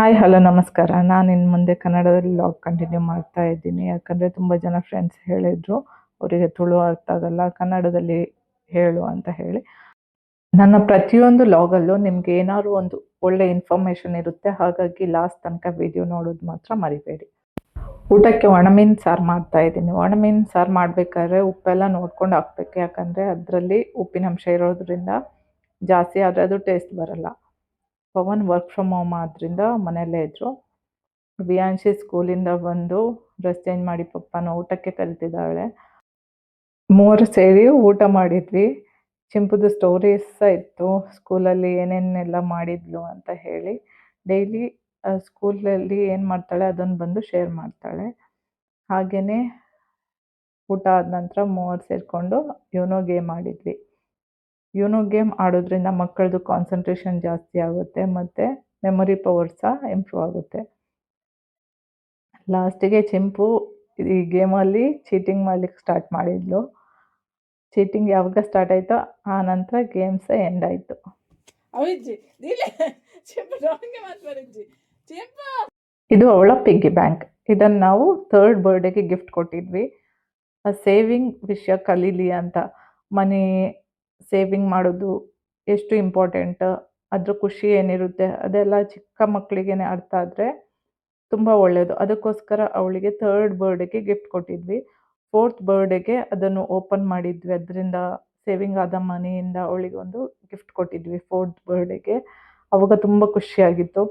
Hi hello ನಮಸ್ಕಾರ. ನಾನು ಇನ್ನು ಮುಂದೆ ಕನ್ನಡದಲ್ಲಿ ಲಾಗ್ ಕಂಟಿನ್ಯೂ ಮಾಡ್ತಾ ಇದ್ದೀನಿ. ಯಾಕಂದರೆ ತುಂಬ ಜನ ಫ್ರೆಂಡ್ಸ್ ಹೇಳಿದರು ಅವರಿಗೆ ತುಳು ಅರ್ಥ ಆಗಲ್ಲ, ಕನ್ನಡದಲ್ಲಿ ಹೇಳು ಅಂತ ಹೇಳಿ. ನನ್ನ ಪ್ರತಿಯೊಂದು ಲಾಗಲ್ಲೂ ನಿಮ್ಗೆ ಏನಾದ್ರು ಒಂದು ಒಳ್ಳೆ ಇನ್ಫಾರ್ಮೇಷನ್ ಇರುತ್ತೆ. ಹಾಗಾಗಿ ಲಾಸ್ಟ್ ತನಕ ವಿಡಿಯೋ ನೋಡೋದು ಮಾತ್ರ ಮರಿಬೇಡಿ. ಊಟಕ್ಕೆ ಒಣಮೀನು ಸಾರು ಮಾಡ್ತಾ ಇದ್ದೀನಿ. ಒಣಮೀನು ಸಾರು ಮಾಡಬೇಕಾದ್ರೆ ಉಪ್ಪೆಲ್ಲ ನೋಡ್ಕೊಂಡು ಹಾಕ್ಬೇಕು. ಯಾಕಂದರೆ ಅದರಲ್ಲಿ ಉಪ್ಪಿನಂಶ ಇರೋದ್ರಿಂದ ಜಾಸ್ತಿ ಆದರೆ ಅದು ಟೇಸ್ಟ್ ಬರಲ್ಲ. ಪವನ್ ವರ್ಕ್ ಫ್ರಮ್ ಹೋಮ್ ಆದ್ದರಿಂದ ಮನೆಯಲ್ಲೇ ಇದ್ದರು. ವಿಯಾನ್ಶಿ ಸ್ಕೂಲಿಂದ ಬಂದು ಡ್ರೆಸ್ ಚೇಂಜ್ ಮಾಡಿ ಪಪ್ಪನ ಊಟಕ್ಕೆ ಕರಿತಿದ್ದಾಳೆ. ಮೂವರು ಸೇರಿ ಊಟ ಮಾಡಿದ್ವಿ. ಚಿಂಪುದು ಸ್ಟೋರೀಸ್ ಇತ್ತು, ಸ್ಕೂಲಲ್ಲಿ ಏನೇನೆಲ್ಲ ಮಾಡಿದ್ಲು ಅಂತ ಹೇಳಿ. ಡೈಲಿ ಸ್ಕೂಲಲ್ಲಿ ಏನು ಮಾಡ್ತಾಳೆ ಅದನ್ನು ಬಂದು ಶೇರ್ ಮಾಡ್ತಾಳೆ. ಹಾಗೆಯೇ ಊಟ ಆದ ನಂತರ ಮೂವರು ಸೇರಿಕೊಂಡು ಯುನೋ ಗೇಮ್ ಆಡಿದ್ವಿ. ಯುನೋ ಗೇಮ್ ಆಡೋದ್ರಿಂದ ಮಕ್ಕಳದು ಕಾನ್ಸಂಟ್ರೇಷನ್ ಜಾಸ್ತಿ ಆಗುತ್ತೆ ಮತ್ತು ಮೆಮೊರಿ ಪವರ್ ಸಹ ಇಂಪ್ರೂವ್ ಆಗುತ್ತೆ. ಲಾಸ್ಟಿಗೆ ಚಿಂಪು ಈ ಗೇಮಲ್ಲಿ ಚೀಟಿಂಗ್ ಮಾಡಲಿಕ್ಕೆ ಸ್ಟಾರ್ಟ್ ಮಾಡಿದ್ಲು. ಚೀಟಿಂಗ್ ಯಾವಾಗ ಸ್ಟಾರ್ಟ್ ಆಯಿತೋ ಆ ನಂತರ ಗೇಮ್ಸ್ ಎಂಡ್ ಆಯಿತು. ಇದು ಅವಳ ಪಿಗ್ಗಿ ಬ್ಯಾಂಕ್. ಇದನ್ನು ನಾವು 3rd ಬರ್ಡೇಗೆ ಗಿಫ್ಟ್ ಕೊಟ್ಟಿದ್ವಿ. ಸೇವಿಂಗ್ ವಿಷಯ ಕಲೀಲಿ ಅಂತ. ಮನಿ ಸೇವಿಂಗ್ ಮಾಡೋದು ಎಷ್ಟು ಇಂಪಾರ್ಟೆಂಟ್, ಅದ್ರ ಖುಷಿ ಏನಿರುತ್ತೆ ಅದೆಲ್ಲ ಚಿಕ್ಕ ಮಕ್ಕಳಿಗೆ ಅರ್ಥ ಆದರೆ ತುಂಬ ಒಳ್ಳೆಯದು. ಅದಕ್ಕೋಸ್ಕರ ಅವಳಿಗೆ 3rd ಬರ್ಡೇಗೆ ಗಿಫ್ಟ್ ಕೊಟ್ಟಿದ್ವಿ. 4th ಬರ್ಡೇಗೆ ಅದನ್ನು ಓಪನ್ ಮಾಡಿದ್ವಿ. ಅದರಿಂದ ಸೇವಿಂಗ್ ಆದ ಮನಿಯಿಂದ ಅವಳಿಗೆ ಒಂದು ಗಿಫ್ಟ್ ಕೊಟ್ಟಿದ್ವಿ 4th ಬರ್ಡೇಗೆ. ಅವಾಗ ತುಂಬ ಖುಷಿಯಾಗಿತ್ತು.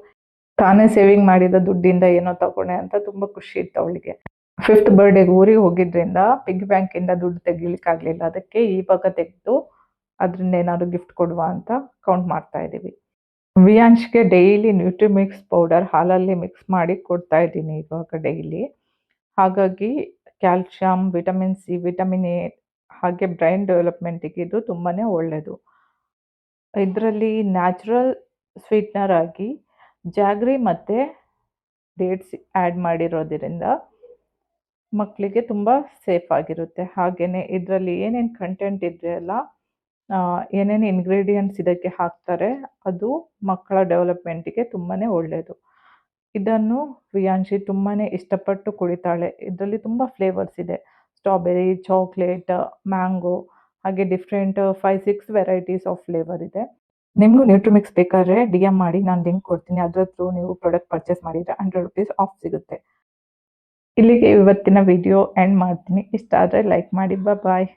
ತಾನೇ ಸೇವಿಂಗ್ ಮಾಡಿದ ದುಡ್ಡಿಂದ ಏನೋ ತಗೊಂಡೆ ಅಂತ ತುಂಬ ಖುಷಿ ಇತ್ತು ಅವಳಿಗೆ. 5th ಬರ್ಡೇಗೆ ಊರಿಗೆ ಹೋಗಿದ್ರಿಂದ ಪಿಗ್ ಬ್ಯಾಂಕಿಂದ ದುಡ್ಡು ತೆಗಿಲಿಕ್ಕಾಗಲಿಲ್ಲ. ಅದಕ್ಕೆ ಇವಾಗ ತೆಗೆದು ಅದರಿಂದ ಏನಾದರೂ ಗಿಫ್ಟ್ ಕೊಡುವ ಅಂತ ಕೌಂಟ್ ಮಾಡ್ತಾ ಇದ್ದೀವಿ. ವಿಯಾನ್ಶ್ಗೆ ಡೈಲಿ ನ್ಯೂಟ್ರಿಮಿಕ್ಸ್ ಪೌಡರ್ ಹಾಲಲ್ಲಿ ಮಿಕ್ಸ್ ಮಾಡಿ ಕೊಡ್ತಾ ಇದ್ದೀನಿ ಇವಾಗ ಡೈಲಿ. ಹಾಗಾಗಿ calcium, vitamin C, vitamin A ಹಾಗೆ ಬ್ರೈನ್ ಡೆವಲಪ್ಮೆಂಟಿಗೆ ಇದು ತುಂಬಾ ಒಳ್ಳೆಯದು. ಇದರಲ್ಲಿ ನ್ಯಾಚುರಲ್ ಸ್ವೀಟ್ನರ್ ಆಗಿ ಜಾಗ್ರಿ ಮತ್ತು ಡೇಟ್ಸ್ ಆ್ಯಡ್ ಮಾಡಿರೋದ್ರಿಂದ ಮಕ್ಕಳಿಗೆ ತುಂಬ ಸೇಫ್ ಆಗಿರುತ್ತೆ. ಹಾಗೆಯೇ ಇದರಲ್ಲಿ ಏನೇನು ಕಂಟೆಂಟ್ ಇದೆಯಲ್ಲ, ಏನೇನು ಇಂಗ್ರೀಡಿಯೆಂಟ್ಸ್ ಇದಕ್ಕೆ ಹಾಕ್ತಾರೆ ಅದು ಮಕ್ಕಳ ಡೆವಲಪ್ಮೆಂಟಿಗೆ ತುಂಬಾ ಒಳ್ಳೆಯದು. ಇದನ್ನು ವಿಯಾನ್ಶಿ ತುಂಬಾ ಇಷ್ಟಪಟ್ಟು ಕುಡಿತಾಳೆ. ಇದರಲ್ಲಿ ತುಂಬ ಫ್ಲೇವರ್ಸ್ ಇದೆ. ಸ್ಟ್ರಾಬೆರಿ, ಚಾಕ್ಲೇಟ್, ಮ್ಯಾಂಗೋ ಹಾಗೆ ಡಿಫ್ರೆಂಟ್ 5-6 ವೆರೈಟೀಸ್ ಆಫ್ ಫ್ಲೇವರ್ ಇದೆ. ನಿಮಗೂ ನ್ಯೂಟ್ರಿಮಿಕ್ಸ್ ಬೇಕಾದರೆ DM ಮಾಡಿ, ನಾನು ಲಿಂಕ್ ಕೊಡ್ತೀನಿ. ಅದರ ಥ್ರೂ ನೀವು ಪ್ರಾಡಕ್ಟ್ ಪರ್ಚೇಸ್ ಮಾಡಿದರೆ 100 ರೂಪೀಸ್ ಆಫ್ ಸಿಗುತ್ತೆ. ಇಲ್ಲಿಗೆ ಇವತ್ತಿನ ವಿಡಿಯೋ ಎಂಡ್ ಮಾಡ್ತೀನಿ. ಇಷ್ಟ ಆದರೆ ಲೈಕ್ ಮಾಡಿ. ಬಾಯ್.